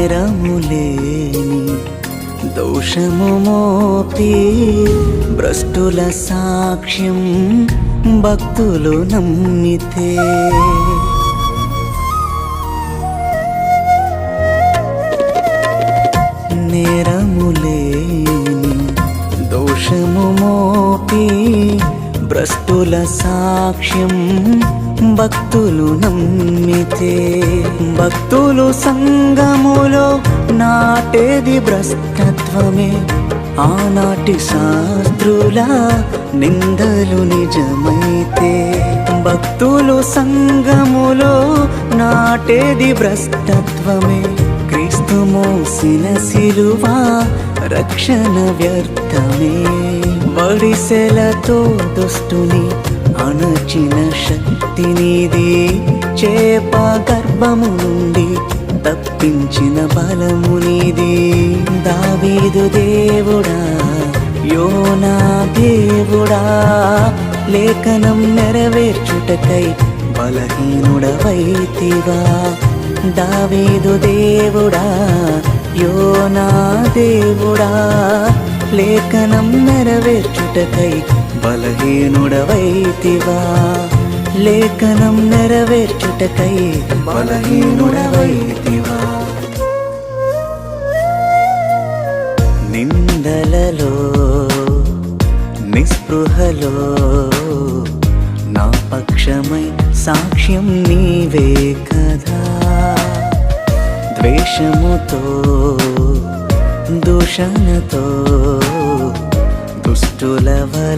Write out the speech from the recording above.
నేరములేని దోషము మోపి భ్రష్టుల సాక్ష్యం భక్తులు నమ్మితే నేరములేని దోషము మోపి భ్రష్టుల సాక్ష్యం భక్తులు నమ్మితే భక్తులు సంగములో నాటేది భ్రష్టత్వమే ఆనాటి శాస్త్రుల నిందలు నిజమైతే భక్తులు సంగములో నాటేది భ్రష్టత్వమే క్రీస్తు మోసిన సిలువ రక్షణ వ్యర్థమే వడిసెలతో దుష్టుని అణచిన శక్తి నీది చేప గర్భము నుండి తప్పించిన బలము నీది దావీదు దేవుడా యోనా దేవుడా లేఖనం నెరవేర్చుటకై బలహీనుడవైతివా దావీదు దేవుడా యోనా దేవుడా లేఖనం నెరవేర్చుటకై బలహీనుడవైతివా లేఖనం నెరవేర్చుటకై బలహీనుడవైతివా నిందలలో నిస్పృహలో నా పక్షమై సాక్ష్యం నీవే కదా ద్వేషముతో దూషణతో దుష్టుల వల